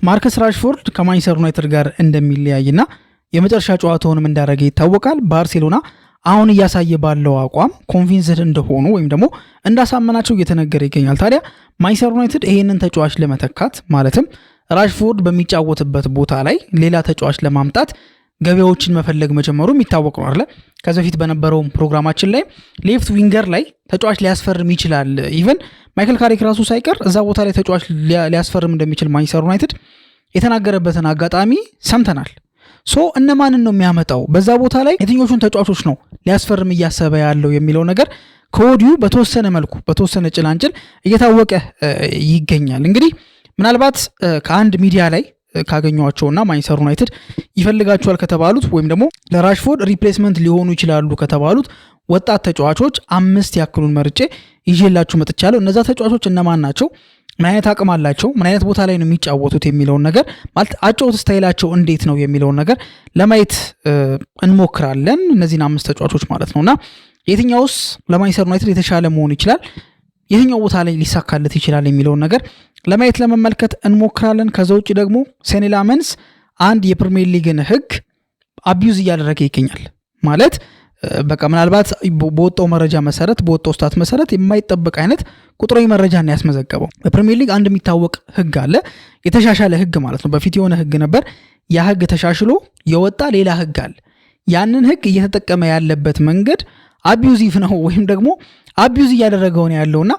ማርከስ ራሽፎርድ ከማንቸስተር ዩናይትድ ጋር እንደሚለያይና የመጨረሻ ጨዋታውንም እንዳደረገ ይታወቃል። ባርሴሎና አሁን እያሳየ ባለው አቋም ኮንቪንስድ እንደሆኑ ወይም ደግሞ እንዳሳመናቸው እየተነገረ ይገኛል። ታዲያ ማንቸስተር ዩናይትድ ይሄንን ተጫዋች ለመተካት ማለትም ራሽፎርድ በሚጫወትበት ቦታ ላይ ሌላ ተጫዋች ለማምጣት ገበያዎችን መፈለግ መጀመሩ የሚታወቅ ነው አይደል? ከዚህ በፊት በነበረው ፕሮግራማችን ላይ ሌፍት ዊንገር ላይ ተጫዋች ሊያስፈርም ይችላል። ኢቨን ማይክል ካሪክ ራሱ ሳይቀር እዛ ቦታ ላይ ተጫዋች ሊያስፈርም እንደሚችል ማንቸስተር ዩናይትድ የተናገረበትን አጋጣሚ ሰምተናል። እነማንን ነው የሚያመጣው? በዛ ቦታ ላይ የትኞቹን ተጫዋቾች ነው ሊያስፈርም እያሰበ ያለው የሚለው ነገር ከወዲሁ በተወሰነ መልኩ በተወሰነ ጭላንጭል እየታወቀ ይገኛል። እንግዲህ ምናልባት ከአንድ ሚዲያ ላይ ካገኘዋቸውና ማንቸስተር ዩናይትድ ይፈልጋቸዋል ከተባሉት ወይም ደግሞ ለራሽፎርድ ሪፕሌስመንት ሊሆኑ ይችላሉ ከተባሉት ወጣት ተጫዋቾች 5 ያክሉን መርጬ ይዤላችሁ መጥቻለሁ። እነዛ ተጫዋቾች እነማን ናቸው? ምን አይነት አቅም አላቸው? ምን አይነት ቦታ ላይ ነው የሚጫወቱት የሚለውን ነገር ማለት አጫወት ስታይላቸው እንዴት ነው የሚለውን ነገር ለማየት እንሞክራለን። እነዚህን 5 ተጫዋቾች ማለት ነውና የትኛውስ ለማንቸስተር ዩናይትድ የተሻለ መሆን ይችላል፣ የትኛው ቦታ ላይ ሊሳካለት ይችላል የሚለውን ነገር ለማየት ለመመልከት እንሞክራለን። ከዛ ውጭ ደግሞ ሴኒ ላመንስ አንድ የፕሪሚየር ሊግን ህግ አቢዩዝ እያደረገ ይገኛል ማለት በቃ ምናልባት በወጣው መረጃ መሰረት በወጣው ስታት መሰረት የማይጠበቅ አይነት ቁጥራዊ መረጃን ያስመዘገበው። በፕሪሚየር ሊግ አንድ የሚታወቅ ህግ አለ፣ የተሻሻለ ህግ ማለት ነው። በፊት የሆነ ህግ ነበር፣ ያ ህግ ተሻሽሎ የወጣ ሌላ ህግ አለ። ያንን ህግ እየተጠቀመ ያለበት መንገድ አቢዩዚቭ ነው ወይም ደግሞ አቢዩዝ እያደረገው ነው ያለውና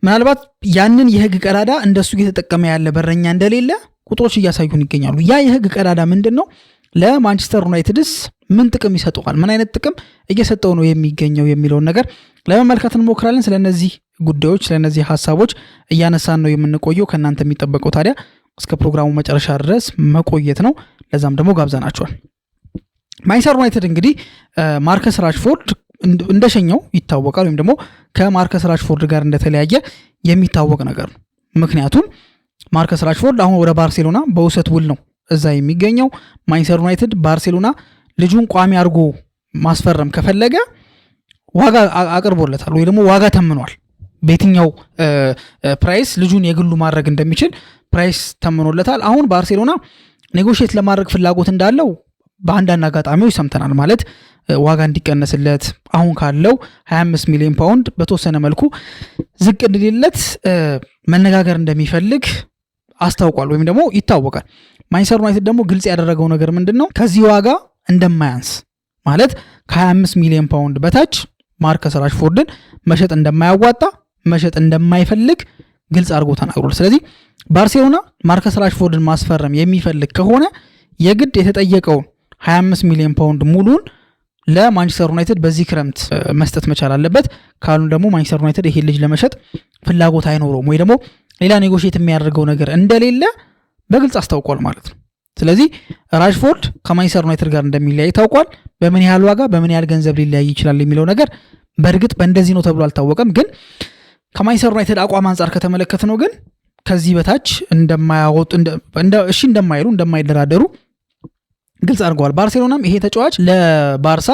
ምናልባት ያንን የህግ ቀዳዳ እንደሱ እየተጠቀመ ያለ በረኛ እንደሌለ ቁጥሮች እያሳዩን ይገኛሉ። ያ የህግ ቀዳዳ ምንድነው? ለማንቸስተር ዩናይትድስ ምን ጥቅም ይሰጠዋል? ምን አይነት ጥቅም እየሰጠው ነው የሚገኘው የሚለውን ነገር ለመመልከት እንሞክራለን። ስለነዚህ ጉዳዮች ስለነዚህ ሀሳቦች እያነሳን ነው የምንቆየው። ከእናንተ የሚጠበቀው ታዲያ እስከ ፕሮግራሙ መጨረሻ ድረስ መቆየት ነው። ለዛም ደግሞ ጋብዘናቸዋል። ማንቸስተር ዩናይትድ እንግዲህ ማርከስ ራሽፎርድ እንደሸኘው ይታወቃል፣ ወይም ደግሞ ከማርከስ ራሽፎርድ ጋር እንደተለያየ የሚታወቅ ነገር ነው። ምክንያቱም ማርከስ ራሽፎርድ አሁን ወደ ባርሴሎና በውሰት ውል ነው እዛ የሚገኘው። ማንቸስተር ዩናይትድ ባርሴሎና ልጁን ቋሚ አድርጎ ማስፈረም ከፈለገ ዋጋ አቅርቦለታል ወይ ደግሞ ዋጋ ተምኗል። በየትኛው ፕራይስ ልጁን የግሉ ማድረግ እንደሚችል ፕራይስ ተምኖለታል። አሁን ባርሴሎና ኔጎሽየት ለማድረግ ፍላጎት እንዳለው በአንዳንድ አጋጣሚዎች ሰምተናል። ማለት ዋጋ እንዲቀነስለት አሁን ካለው 25 ሚሊዮን ፓውንድ በተወሰነ መልኩ ዝቅ እንዲልለት መነጋገር እንደሚፈልግ አስታውቋል ወይም ደግሞ ይታወቃል። ማንቸስተር ዩናይትድ ደግሞ ግልጽ ያደረገው ነገር ምንድነው? ከዚህ ዋጋ እንደማያንስ ማለት ከ25 ሚሊዮን ፓውንድ በታች ማርከስ ራሽፎርድን መሸጥ እንደማያዋጣ መሸጥ እንደማይፈልግ ግልጽ አድርጎ ተናግሯል። ስለዚህ ባርሴሎና ማርከስ ራሽፎርድን ማስፈረም የሚፈልግ ከሆነ የግድ የተጠየቀውን 25 ሚሊዮን ፓውንድ ሙሉን ለማንቸስተር ዩናይትድ በዚህ ክረምት መስጠት መቻል አለበት። ካሉን ደግሞ ማንቸስተር ዩናይትድ ይሄ ልጅ ለመሸጥ ፍላጎት አይኖረውም ወይ ደግሞ ሌላ ኔጎሽየት የሚያደርገው ነገር እንደሌለ በግልጽ አስታውቋል ማለት ነው። ስለዚህ ራሽፎርድ ከማንቸስተር ዩናይትድ ጋር እንደሚለያይ ታውቋል። በምን ያህል ዋጋ በምን ያህል ገንዘብ ሊለያይ ይችላል የሚለው ነገር በእርግጥ በእንደዚህ ነው ተብሎ አልታወቀም። ግን ከማንቸስተር ዩናይትድ አቋም አንጻር ከተመለከት ነው ግን ከዚህ በታች እንደማያወጡ እሺ እንደማይሉ እንደማይደራደሩ ግልጽ አድርገዋል። ባርሴሎናም ይሄ ተጫዋች ለባርሳ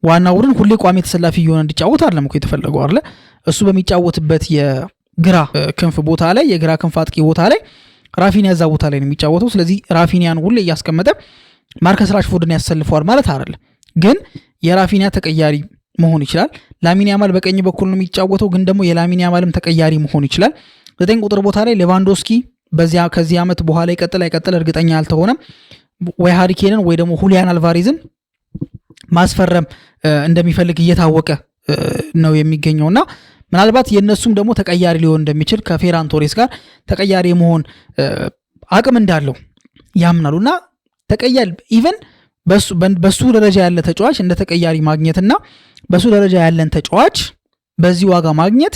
ዋና ቡድን ሁሌ ቋሚ ተሰላፊ እየሆነ እንዲጫወት አይደለም እኮ የተፈለገው አይደለ? እሱ በሚጫወትበት የግራ ክንፍ ቦታ ላይ የግራ ክንፍ አጥቂ ቦታ ላይ ራፊኒያ እዛ ቦታ ላይ ነው የሚጫወተው። ስለዚህ ራፊኒያን ሁሌ እያስቀመጠ ማርከስ ራሽፎርድን ያሰልፈዋል ማለት አይደለም። ግን የራፊኒያ ተቀያሪ መሆን ይችላል። ላሚን ያማል በቀኝ በኩል ነው የሚጫወተው፣ ግን ደግሞ የላሚን ያማልም ተቀያሪ መሆን ይችላል። 9 ቁጥር ቦታ ላይ ሌቫንዶስኪ ከዚህ ዓመት በኋላ ይቀጥል አይቀጥል እርግጠኛ አልተሆነም። ወይ ሃሪኬንን ወይ ደግሞ ሁሊያን አልቫሬዝን ማስፈረም እንደሚፈልግ እየታወቀ ነው የሚገኘውና ምናልባት የነሱም ደግሞ ተቀያሪ ሊሆን እንደሚችል ከፌራን ቶሬስ ጋር ተቀያሪ መሆን አቅም እንዳለው ያምናሉና ተቀያሪ ኢቨን በሱ ደረጃ ያለ ተጫዋች እንደ ተቀያሪ ማግኘትና በሱ ደረጃ ያለን ተጫዋች በዚህ ዋጋ ማግኘት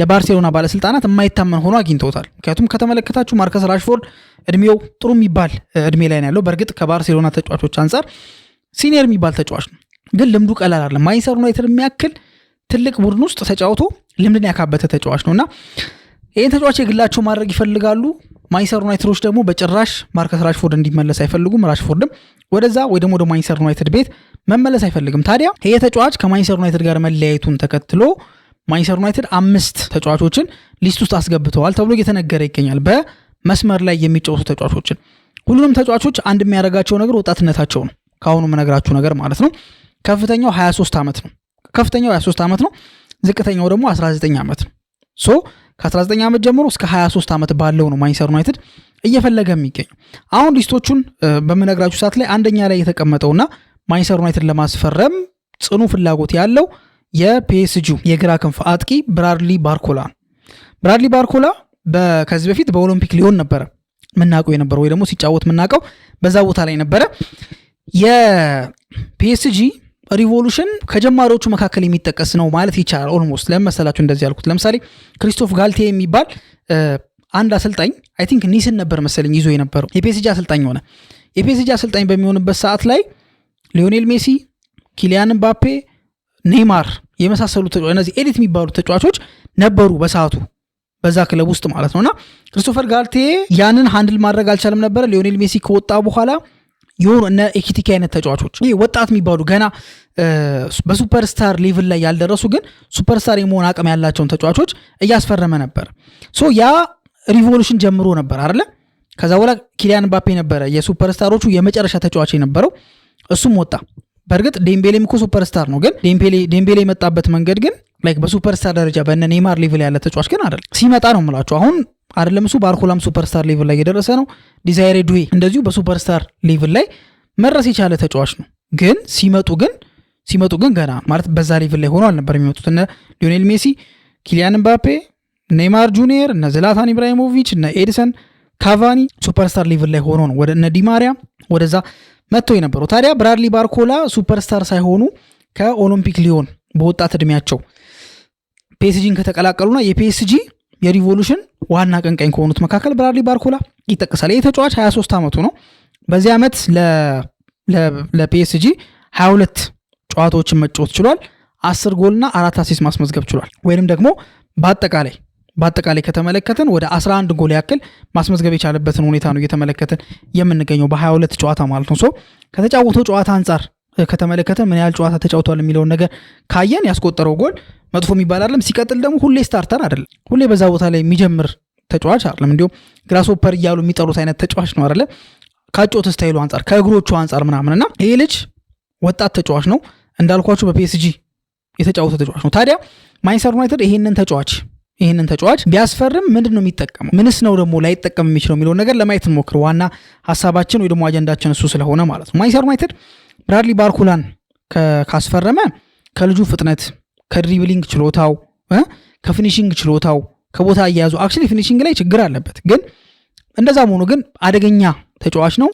ለባርሴሎና ባለስልጣናት የማይታመን ሆኖ አግኝተውታል። ምክንያቱም ከተመለከታችሁ ማርከስ ራሽፎርድ እድሜው ጥሩ የሚባል እድሜ ላይ ነው ያለው። በእርግጥ ከባርሴሎና ተጫዋቾች አንጻር ሲኒየር የሚባል ተጫዋች ነው፣ ግን ልምዱ ቀላል አይደለም። ማንቸስተር ዩናይትድ የሚያክል ትልቅ ቡድን ውስጥ ተጫውቶ ልምድን ያካበተ ተጫዋች ነውና ይህን ተጫዋች የግላቸው ማድረግ ይፈልጋሉ። ማንቸስተር ዩናይትዶች ደግሞ በጭራሽ ማርከስ ራሽፎርድ እንዲመለስ አይፈልጉም። ራሽፎርድም ወደዛ ወይ ደግሞ ወደ ማንቸስተር ዩናይትድ ቤት መመለስ አይፈልግም። ታዲያ ይሄ ተጫዋች ከማንቸስተር ዩናይትድ ጋር መለያየቱን ተከትሎ ማንቸስተር ዩናይትድ 5 ተጫዋቾችን ሊስት ውስጥ አስገብተዋል ተብሎ እየተነገረ ይገኛል። መስመር ላይ የሚጫወቱ ተጫዋቾችን ሁሉንም ተጫዋቾች አንድ የሚያደርጋቸው ነገር ወጣትነታቸው ነው። ካሁኑ መነግራችሁ ነገር ማለት ነው። ከፍተኛው 23 ዓመት ነው። ከፍተኛው 23 ዓመት ነው። ዝቅተኛው ደግሞ 19 ዓመት ነው። ሶ ከ19 ዓመት ጀምሮ እስከ 23 ዓመት ባለው ነው ማንቸስተር ዩናይትድ እየፈለገ የሚገኘው። አሁን ሊስቶቹን በመነግራችሁ ሰዓት ላይ አንደኛ ላይ የተቀመጠውና ማንቸስተር ዩናይትድ ለማስፈረም ጽኑ ፍላጎት ያለው የፒኤስጂው የግራ ክንፍ አጥቂ ብራድሊ ባርኮላ። ብራድሊ ባርኮላ ከዚህ በፊት በኦሎምፒክ ሊዮን ነበረ ምናውቀው የነበረው ወይ ደግሞ ሲጫወት ምናውቀው በዛ ቦታ ላይ ነበረ። የፒኤስጂ ሪቮሉሽን ከጀማሪዎቹ መካከል የሚጠቀስ ነው ማለት ይቻላል። ኦልሞስት ለመሰላችሁ እንደዚህ ያልኩት ለምሳሌ ክሪስቶፍ ጋልቴ የሚባል አንድ አሰልጣኝ አይ ቲንክ ኒስን ነበር መሰለኝ ይዞ የነበረው የፒኤስጂ አሰልጣኝ ሆነ። የፒኤስጂ አሰልጣኝ በሚሆንበት ሰዓት ላይ ሊዮኔል ሜሲ፣ ኪሊያን ምባፔ፣ ኔይማር የመሳሰሉ ተጫዋቾች እነዚህ ኤሊት የሚባሉ ተጫዋቾች ነበሩ በሰዓቱ በዛ ክለብ ውስጥ ማለት ነውና ክሪስቶፈር ጋልቴ ያንን ሃንድል ማድረግ አልቻለም ነበር። ሊዮኔል ሜሲ ከወጣ በኋላ የሆኑ እነ ኤኪቲኪ አይነት ተጫዋቾች ይሄ ወጣት የሚባሉ ገና በሱፐርስታር ሌቭል ላይ ያልደረሱ ግን ሱፐርስታር የመሆን አቅም ያላቸውን ተጫዋቾች እያስፈረመ ነበር። ሶ ያ ሪቮሉሽን ጀምሮ ነበር አይደለ? ከዛ በኋላ ኪሊያን ምባፔ ነበረ የሱፐርስታሮቹ የመጨረሻ ተጫዋች የነበረው፣ እሱም ወጣ። በእርግጥ ዴምቤሌም እኮ ሱፐርስታር ነው፣ ግን ዴምቤሌ የመጣበት መንገድ ግን ላይክ በሱፐርስታር ደረጃ በእነ ኔይማር ሌቭል ያለ ተጫዋች ግን አይደለም። ሲመጣ ነው የምላችሁ አሁን አይደለም እሱ ባርኮላም ሱፐርስታር ሌቭል ላይ የደረሰ ነው። ዲዛይሬ ዱዌ እንደዚሁ በሱፐርስታር ሌቭል ላይ መድረስ የቻለ ተጫዋች ነው። ግን ሲመጡ ግን ገና ማለት በዛ ሌቭል ላይ ሆኖ አልነበር የሚመጡት። እነ ሊዮኔል ሜሲ፣ ኪሊያን ምባፔ፣ ኔይማር ጁኒየር፣ እነ ዝላታን ኢብራሂሞቪች፣ እነ ኤዲሰን ካቫኒ ሱፐርስታር ሌቭል ላይ ሆኖ ነው ወደ እነ ዲማሪያ ወደዛ መጥተው የነበረው። ታዲያ ብራድሊ ባርኮላ ሱፐርስታር ሳይሆኑ ከኦሎምፒክ ሊዮን በወጣት እድሜያቸው ፒኤስጂን ከተቀላቀሉና የፒኤስጂ የሪቮሉሽን ዋና ቀንቀኝ ከሆኑት መካከል ብራድሊ ባርኮላ ይጠቀሳል። ይህ ተጫዋች 23 ዓመቱ ነው። በዚህ ዓመት ለፒኤስጂ 22 ጨዋታዎችን መጫወት ችሏል። 10 ጎልና 4 አሲስት ማስመዝገብ ችሏል። ወይንም ደግሞ በአጠቃላይ ከተመለከተን ወደ 11 ጎል ያክል ማስመዝገብ የቻለበትን ሁኔታ ነው እየተመለከተን የምንገኘው በ22 ጨዋታ ማለት ነው። ከተጫወተው ጨዋታ አንጻር ከተመለከተን ምን ያህል ጨዋታ ተጫውቷል የሚለውን ነገር ካየን ያስቆጠረው ጎል መጥፎ የሚባል አይደለም። ሲቀጥል ደግሞ ሁሌ ስታርተር አይደለም፣ ሁሌ በዛ ቦታ ላይ የሚጀምር ተጫዋች አይደለም። እንዲሁም ግራስሆፐር እያሉ የሚጠሩት አይነት ተጫዋች ነው አይደለ? ካጮት ስታይሉ አንጻር ከእግሮቹ አንጻር ምናምንና ይሄ ልጅ ወጣት ተጫዋች ነው እንዳልኳችሁ በፒኤስጂ የተጫወተ ተጫዋች ነው። ታዲያ ማንቸስተር ዩናይትድ ይሄንን ተጫዋች ቢያስፈርም ምንድን ነው የሚጠቀመው? ምንስ ነው ደግሞ ላይጠቀም የሚችለው የሚለውን ነገር ለማየት እንሞክር። ዋና ሀሳባችን ወይ ደግሞ አጀንዳችን እሱ ስለሆነ ማለት ነው። ማንቸስተር ዩናይትድ ብራድሊ ባርኮላን ካስፈረመ ከልጁ ፍጥነት፣ ከድሪብሊንግ ችሎታው፣ ከፊኒሺንግ ችሎታው፣ ከቦታ አያያዙ አክቹሊ ፊኒሺንግ ላይ ችግር አለበት፣ ግን እንደዛም ሆኖ ግን አደገኛ ተጫዋች ነው።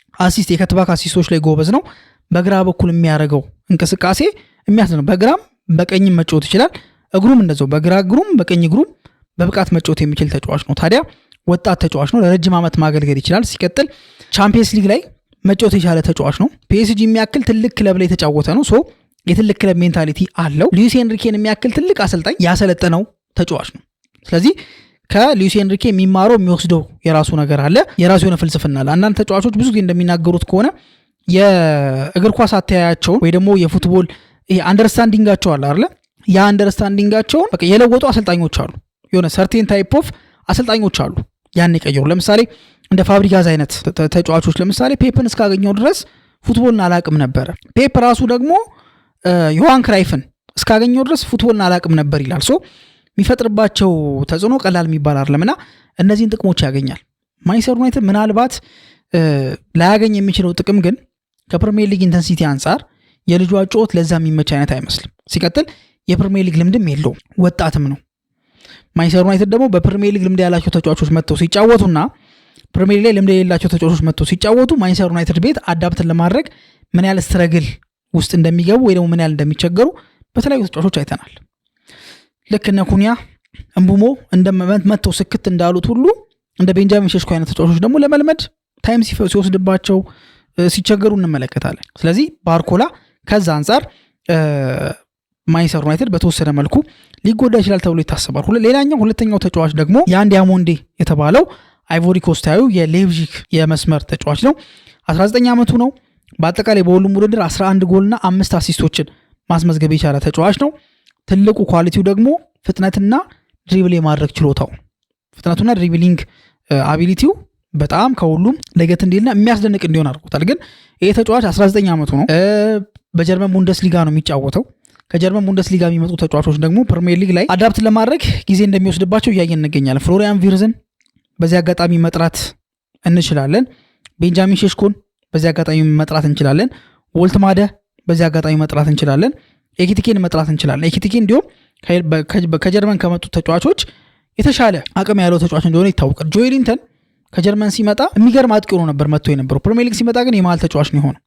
የከትባክ አሲስቶች ላይ ጎበዝ ነው። በግራ በኩል የሚያደርገው እንቅስቃሴ የሚያስደንቅ፣ በግራም በቀኝም መጫወት ይችላል። እግሩም እንደዛው በግራ እግሩም በቀኝ እግሩም በብቃት መጫወት የሚችል ተጫዋች ነው። ታዲያ ወጣት ተጫዋች ነው። ለረጅም ዓመት ማገልገል ይችላል። ሲቀጥል ቻምፒየንስ ሊግ ላይ መጫወት የቻለ ተጫዋች ነው። ፒኤስጂ የሚያክል ትልቅ ክለብ ላይ የተጫወተ ነው። የትልቅ ክለብ ሜንታሊቲ አለው። ሉዊስ ኤንሪኬን የሚያክል ትልቅ አሰልጣኝ ያሰለጠነው ተጫዋች ነው። ስለዚህ ከሉዊስ ኤንሪኬ የሚማረው የሚወስደው የራሱ ነገር አለ፣ የራሱ የሆነ ፍልስፍና አለ። አንዳንድ ተጫዋቾች ብዙ ጊዜ እንደሚናገሩት ከሆነ የእግር ኳስ አተያያቸውን ወይ ደግሞ የፉትቦል አንደርስታንዲንጋቸው አለ አይደለ? ያ አንደርስታንዲንጋቸውን በቃ የለወጡ አሰልጣኞች አሉ። የሆነ ሰርቴን ታይፕ ኦፍ አሰልጣኞች አሉ ያን የቀየሩ። ለምሳሌ እንደ ፋብሪጋዝ አይነት ተጫዋቾች ለምሳሌ ፔፕን እስካገኘው ድረስ ፉትቦልን አላቅም ነበረ። ፔፕ ራሱ ደግሞ ዮሃን ክራይፍን እስካገኘው ድረስ ፉትቦልን አላቅም ነበር ይላል። የሚፈጥርባቸው ተጽዕኖ ቀላል የሚባል አይደለምና እነዚህን ጥቅሞች ያገኛል። ማንቸስተር ዩናይትድ ምናልባት ላያገኝ የሚችለው ጥቅም ግን ከፕሪሚየር ሊግ ኢንተንሲቲ አንጻር የልጁ አጨዋወት ለዛ የሚመች አይነት አይመስልም። ሲቀጥል የፕሪሚየር ሊግ ልምድም የለውም፣ ወጣትም ነው። ማንቸስተር ዩናይትድ ደግሞ በፕሪሚየር ሊግ ልምድ ያላቸው ተጫዋቾች መጥተው ሲጫወቱና ፕሪሚየር ሊግ ላይ ልምድ የሌላቸው ተጫዋቾች መጥተው ሲጫወቱ ማንቸስተር ዩናይትድ ቤት አዳፕትን ለማድረግ ምን ያህል ስትረግል ውስጥ እንደሚገቡ ወይ ደግሞ ምን ያህል እንደሚቸገሩ በተለያዩ ተጫዋቾች አይተናል። ልክ እነ ኩኒያ እምቡሞ እንደመጥተው ስክት እንዳሉት ሁሉ እንደ ቤንጃሚን ሼሽኮ አይነት ተጫዋቾች ደግሞ ለመልመድ ታይም ሲወስድባቸው ሲቸገሩ እንመለከታለን። ስለዚህ ባርኮላ ከዛ አንጻር ማንቸስተር ዩናይትድ በተወሰነ መልኩ ሊጎዳ ይችላል ተብሎ ይታሰባል። ሁለተኛው ተጫዋች ደግሞ የአንድ ያሞንዴ የተባለው አይቮሪ ኮስታዊ የሌቭጂክ የመስመር ተጫዋች ነው። 19 ዓመቱ ነው። በአጠቃላይ በሁሉም ውድድር 11 ጎልና 5 አሲስቶችን ማስመዝገብ የቻለ ተጫዋች ነው። ትልቁ ኳሊቲው ደግሞ ፍጥነትና ድሪብል የማድረግ ችሎታው፣ ፍጥነቱና ድሪብሊንግ አቢሊቲው በጣም ከሁሉም ለየት እንዲልና የሚያስደንቅ እንዲሆን አድርጎታል። ግን ይሄ ተጫዋች 19 ዓመቱ ነው። በጀርመን ቡንደስሊጋ ነው የሚጫወተው። ከጀርመን ቡንደስሊጋ የሚመጡ ተጫዋቾች ደግሞ ፕሪሚየር ሊግ ላይ አዳፕት ለማድረግ ጊዜ እንደሚወስድባቸው እያየን እንገኛለን። ፍሎሪያን ቪርዝን በዚህ አጋጣሚ መጥራት እንችላለን። ቤንጃሚን ሼሽኮን በዚህ አጋጣሚ መጥራት እንችላለን። ወልትማደ በዚህ አጋጣሚ መጥራት እንችላለን። ኤኪቲኬን መጥራት እንችላለን። ኤኪቲኬ እንዲሁም ከጀርመን ከመጡ ተጫዋቾች የተሻለ አቅም ያለው ተጫዋች እንደሆነ ይታወቃል። ጆኤሊንተን ከጀርመን ሲመጣ የሚገርም አጥቂ ሆኖ ነበር መጥቶ የነበረው። ፕሪሚየር ሊግ ሲመጣ ግን የመሃል ተጫዋች ነው የሆነው።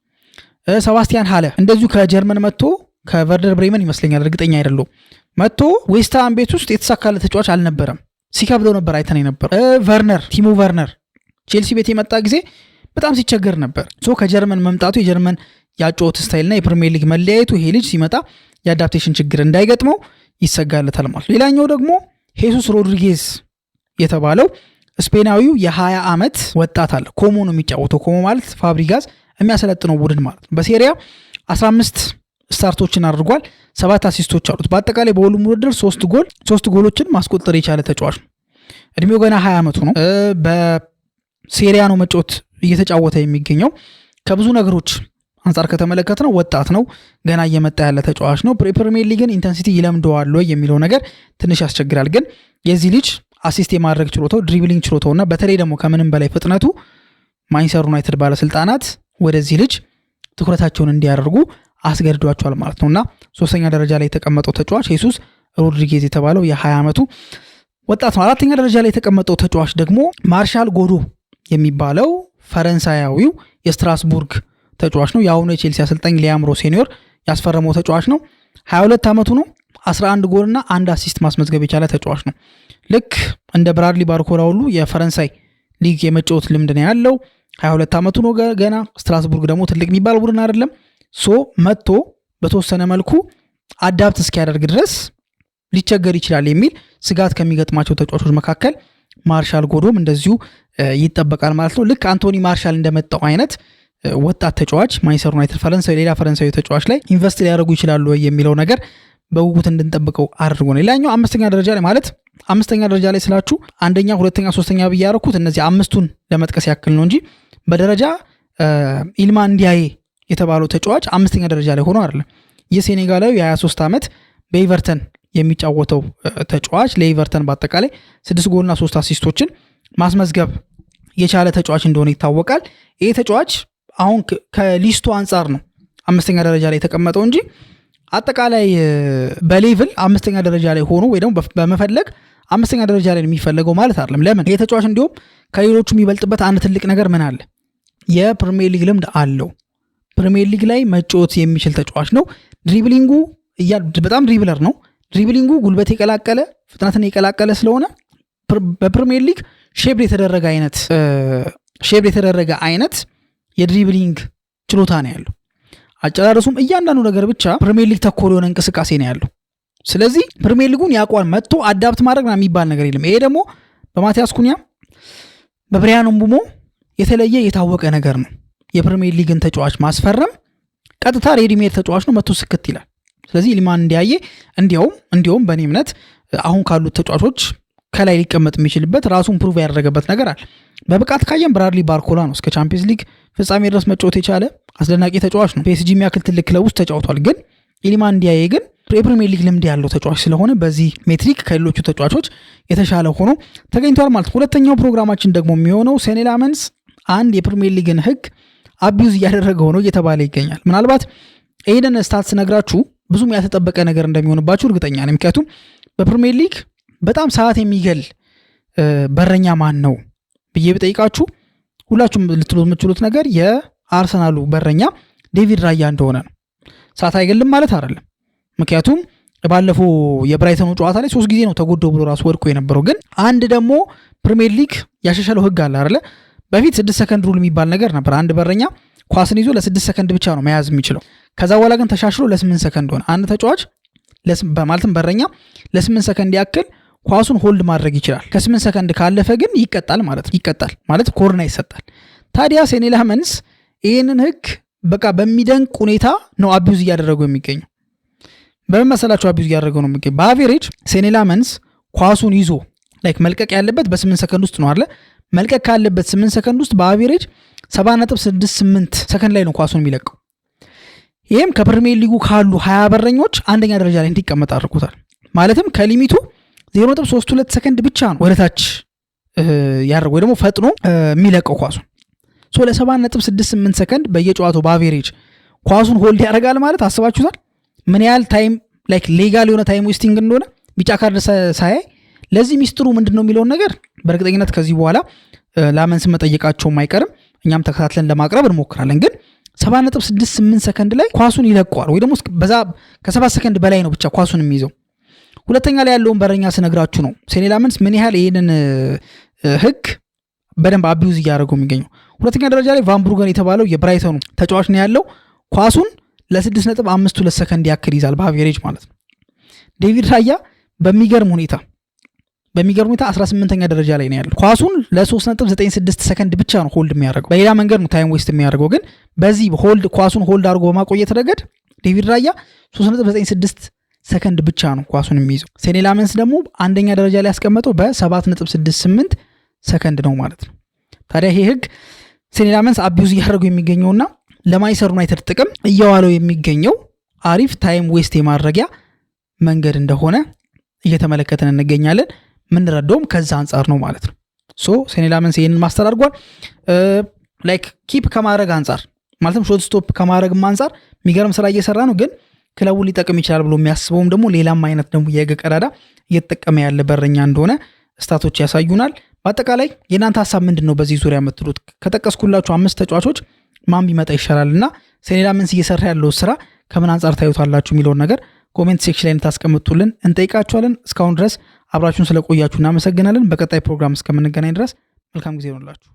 ሰባስቲያን ሃለ እንደዚሁ ከጀርመን መጥቶ ከቨርደር ብሬመን ይመስለኛል፣ እርግጠኛ አይደለሁም፣ መጥቶ ዌስትሃም ቤት ውስጥ የተሳካለ ተጫዋች አልነበረም። ሲከብደው ነበር አይተን ነበር። ቲሞ ቨርነር ቼልሲ ቤት የመጣ ጊዜ በጣም ሲቸገር ነበር። ከጀርመን መምጣቱ የጀርመን ያጨዋወት ስታይልና የፕሪሚየር ሊግ መለያየቱ ይሄ ልጅ ሲመጣ የአዳፕቴሽን ችግር እንዳይገጥመው ይሰጋለታል ማለት። ሌላኛው ደግሞ ሄሱስ ሮድሪጌዝ የተባለው ስፔናዊው የ20 ዓመት ወጣት አለ። ኮሞ ነው የሚጫወተው። ኮሞ ማለት ፋብሪጋዝ የሚያሰለጥነው ቡድን ማለት ነው። በሴሪያ 15 ስታርቶችን አድርጓል። 7 አሲስቶች አሉት። በአጠቃላይ በሁሉም ውድድር 3 ጎሎችን ማስቆጠር የቻለ ተጫዋች ነው። እድሜው ገና 20 ዓመቱ ነው። በሴሪያ ነው መጫወት እየተጫወተ የሚገኘው። ከብዙ ነገሮች አንጻር ከተመለከት ነው ወጣት ነው፣ ገና እየመጣ ያለ ተጫዋች ነው። ፕሪሚየር ሊግን ኢንተንሲቲ ይለምደዋል ወይ የሚለው ነገር ትንሽ ያስቸግራል። ግን የዚህ ልጅ አሲስት የማድረግ ችሎታው፣ ድሪብሊንግ ችሎታውና በተለይ ደግሞ ከምንም በላይ ፍጥነቱ ማንቸስተር ዩናይትድ ባለስልጣናት ወደዚህ ልጅ ትኩረታቸውን እንዲያደርጉ አስገድዷቸዋል ማለት ነውና 3ኛ ደረጃ ላይ የተቀመጠው ተጫዋች ሄሱስ ሮድሪጌዝ የተባለው የ20 ዓመቱ ወጣት ነው። 4ኛ ደረጃ ላይ የተቀመጠው ተጫዋች ደግሞ ማርሻል ጎዶ የሚባለው ፈረንሳያዊው የስትራስቡርግ ተጫዋች ነው። የአሁኑ የቼልሲ አሰልጣኝ ሊያም ሮሴኒዮር ያስፈረመው ተጫዋች ነው። 22 ዓመቱ ነው። 11 ጎልና 1 አሲስት ማስመዝገብ የቻለ ተጫዋች ነው። ልክ እንደ ብራድሊ ባርኮላ ሁሉ የፈረንሳይ ሊግ የመጫወት ልምድ ነው ያለው። 22 ዓመቱ ነው ገና። ስትራስቡርግ ደግሞ ትልቅ የሚባል ቡድን አይደለም። መጥቶ በተወሰነ መልኩ አዳፕት እስኪያደርግ ድረስ ሊቸገር ይችላል የሚል ስጋት ከሚገጥማቸው ተጫዋቾች መካከል ማርሻል ጎዶም እንደዚሁ ይጠበቃል ማለት ነው። ልክ አንቶኒ ማርሻል እንደመጣው አይነት ወጣት ተጫዋች ማንቸስተር ዩናይትድ ሌላ ፈረንሳዊ ተጫዋች ላይ ኢንቨስት ሊያደርጉ ይችላሉ የሚለው ነገር በውጉት እንድንጠብቀው አድርጎ ነው። ሌላኛው 5ኛ ደረጃ ላይ ማለት 5ኛ ደረጃ ላይ ስላችሁ 1ኛ 2ኛ 3ኛ ብዬ ያደረኩት እነዚህ 5ቱን ለመጥቀስ ያክል ነው እንጂ በደረጃ ኢልማን እንዲያዬ የተባለው ተጫዋች 5ኛ ደረጃ ላይ ሆኖ አይደለም። የሴኔጋላዊ የ23 ዓመት በኤቨርተን የሚጫወተው ተጫዋች ለኤቨርተን በአጠቃላይ 6 ጎልና 3 አሲስቶችን ማስመዝገብ የቻለ ተጫዋች እንደሆነ ይታወቃል። ይሄ ተጫዋች አሁን ከሊስቱ አንጻር ነው 5ኛ ደረጃ ላይ የተቀመጠው እንጂ አጠቃላይ በሌቭል 5ኛ ደረጃ ላይ ሆኖ ወይ ደግሞ በመፈለግ 5ኛ ደረጃ ላይ የሚፈለገው ማለት አይደለም። ለምን? ይሄ ተጫዋች እንዲሁም ከሌሎቹ የሚበልጥበት አንድ ትልቅ ነገር ምን አለ? የፕሪሚየር ሊግ ልምድ አለው። ፕሪሚየር ሊግ ላይ መጫወት የሚችል ተጫዋች ነው። ድሪብሊንጉ በጣም ድሪብለር ነው። ድሪብሊንጉ ጉልበት የቀላቀለ ፍጥነትን የቀላቀለ ስለሆነ በፕሪሚየር ሊግ ሼፕ የተደረገ አይነት የድሪብሊንግ ችሎታ ነው ያለው። አጨራረሱም እያንዳንዱ ነገር ብቻ ፕሪሚየር ሊግ ተኮር የሆነ እንቅስቃሴ ነው ያለው። ስለዚህ ፕሪሚየር ሊጉን ያቋል መጥቶ አዳፕት ማድረግ የሚባል ነገር የለም። ይሄ ደግሞ በማቲያስ ኩኛ በብሪያን ምቡሞ የተለየ የታወቀ ነገር ነው። የፕሪሚየር ሊግን ተጫዋች ማስፈረም ቀጥታ ሬዲሜድ ተጫዋች ነው መጥቶ ስክት ይላል። ስለዚህ ኢልማን እንዲያዬ እንዲያውም በእኔ እምነት አሁን ካሉት ተጫዋቾች ከላይ ሊቀመጥ የሚችልበት ራሱን ፕሩቭ ያደረገበት ነገር አለ። በብቃት ካየን ብራድሊ ባርኮላ ነው እስከ ቻምፒየንስ ሊግ ፍጻሜ ድረስ መጫወት የቻለ አስደናቂ ተጫዋች ነው። ፒኤስጂ የሚያክል ትልቅ ክለብ ውስጥ ተጫውቷል። ግን ኢልማን እንዲያዬ ግን የፕሪሚየር ሊግ ልምድ ያለው ተጫዋች ስለሆነ በዚህ ሜትሪክ ከሌሎቹ ተጫዋቾች የተሻለ ሆኖ ተገኝቷል ማለት። ሁለተኛው ፕሮግራማችን ደግሞ የሚሆነው ሴኒ ላመንስ አንድ የፕሪሚየር ሊግን ሕግ አቢዩዝ እያደረገ ሆኖ እየተባለ ይገኛል። ምናልባት ይሄንን ስታትስ ነግራችሁ ብዙም ያልተጠበቀ ነገር እንደሚሆንባችሁ እርግጠኛ ነኝ። ምክንያቱም በፕሪሚየር ሊግ በጣም ሰዓት የሚገል በረኛ ማን ነው ብዬ ብጠይቃችሁ ሁላችሁም ልትሉት የምትችሉት ነገር የአርሰናሉ በረኛ ዴቪድ ራያ እንደሆነ ነው። ሰዓት አይገልም ማለት አይደለም። ምክንያቱም ባለፈው የብራይተኑ ጨዋታ ላይ 3 ጊዜ ነው ተጎዶ ብሎ ራሱ ወድቆ የነበረው። ግን አንድ ደግሞ ፕሪሚየር ሊግ ያሻሻለው ህግ አለ አይደለ? በፊት 6 ሰከንድ ሩል የሚባል ነገር ነበር። አንድ በረኛ ኳስን ይዞ ለ6 ሰከንድ ብቻ ነው መያዝ የሚችለው። ከዛ በኋላ ግን ተሻሽሎ ለ8 ሰከንድ ሆነ። አንድ ተጫዋች ማለትም በረኛ ለ8 ሰከንድ ያክል ኳሱን ሆልድ ማድረግ ይችላል። ከ8 ሰከንድ ካለፈ ግን ይቀጣል ማለት ኮርና ይሰጣል። ታዲያ ሴኒ ላመንስ ይህንን ህግ በቃ በሚደንቅ ሁኔታ ነው አቢዩዝ እያደረገው የሚገኘው። በምን መሰላችሁ አቢዩዝ እያደረገው ነው የሚገኘው? በአቬሬጅ ሴኒ ላመንስ ኳሱን ይዞ መልቀቅ ያለበት በ8 ሰከንድ ውስጥ ነው አይደል? መልቀቅ ካለበት 8 ሰከንድ ውስጥ በአቬሬጅ 7.68 ሰከንድ ላይ ነው ኳሱን የሚለቀው። ይህም ከፕሪሚየር ሊጉ ካሉ 20 በረኞች አንደኛ ደረጃ ላይ እንዲቀመጥ አድርጎታል። ማለትም ከሊሚቱ 0.32 ሰከንድ ብቻ ነው ወደታች ያደርገው ደግሞ ፈጥኖ የሚለቀው ኳሱን። ለ7.68 ሰከንድ በየጨዋታው በአቬሬጅ ኳሱን ሆልድ ያደርጋል ማለት አስባችሁታል ምን ያህል ታይም ላይክ ሌጋል የሆነ ታይም ዌስቲንግ እንደሆነ። ቢጫ ካርድ ሳያይ ለዚህ ሚስጥሩ ምንድነው የሚለውን ነገር በእርግጠኝነት ከዚህ በኋላ ላመንስ መጠየቃቸውም አይቀርም፣ እኛም ተከታትለን ለማቅረብ እንሞክራለን። ግን 7.68 ሰከንድ ላይ ኳሱን ይለቀዋል ወይ ደግሞ በዛ ከ7 ሰከንድ በላይ ነው ብቻ ኳሱን የሚይዘው። ሁለተኛ ላይ ያለውን በረኛ ስነግራችሁ ነው ሴኒ ላመንስ ምን ያህል ይሄንን ህግ በደንብ አቢዩዝ እያደረገው የሚገኘው። ሁለተኛ ደረጃ ላይ ቫን ብሩገን የተባለው የብራይተኑ ተጫዋች ነው ያለው። ኳሱን ለ6.52 ሰከንድ ያክል ይዛል በአቬሬጅ ማለት ነው። ዴቪድ ራያ በሚገርም ሁኔታ 18ኛ ደረጃ ላይ ነው ያለው። ኳሱን ለ3.96 ሰከንድ ብቻ ነው ሆልድ የሚያደርገው። በሌላ መንገድ ነው ታይም ዌስት የሚያደርገው፣ ግን በዚህ ኳሱን ሆልድ አድርጎ በማቆየት ረገድ ዴቪድ ራያ 3.96 ሰከንድ ብቻ ነው ኳሱን የሚይዘው። ሴኒ ላመንስ ደግሞ አንደኛ ደረጃ ላይ ያስቀመጠው በ7.68 ሰከንድ ነው ማለት ነው። ታዲያ ይሄ ህግ ሴኒ ላመንስ አቢዩዝ እያደረገው የሚገኘውና ለማንቸስተር ዩናይትድ ጥቅም እያዋለው የሚገኘው አሪፍ ታይም ዌስት የማድረጊያ መንገድ እንደሆነ እየተመለከተን እንገኛለን። ምንረዳውም ከዛ አንጻር ነው ማለት ነው። ሴኒ ላመንስ ይህንን ማስተር አድርጓል። ላይክ ኪፕ ከማድረግ አንጻር ማለትም ሾት ስቶፕ ከማድረግም አንጻር የሚገርም ስራ እየሰራ ነው። ግን ክለቡ ሊጠቅም ይችላል ብሎ የሚያስበውም ደግሞ ሌላም አይነት ደግሞ የህግ ቀዳዳ እየተጠቀመ ያለ በረኛ እንደሆነ ስታቶች ያሳዩናል። በአጠቃላይ የእናንተ ሀሳብ ምንድን ነው በዚህ ዙሪያ የምትሉት? ከጠቀስኩላችሁ 5 ተጫዋቾች ማን ቢመጣ ይሻላል እና ሴኒ ላመንስ እየሰራ ያለው ስራ ከምን አንጻር ታዩታላችሁ የሚለውን ነገር ኮሜንት ሴክሽን ላይ እንድታስቀምጡልን እንጠይቃችኋለን። እስካሁን ድረስ አብራችሁን ስለቆያችሁ እናመሰግናለን። በቀጣይ ፕሮግራም እስከምንገናኝ ድረስ መልካም ጊዜ ይሁንላችሁ።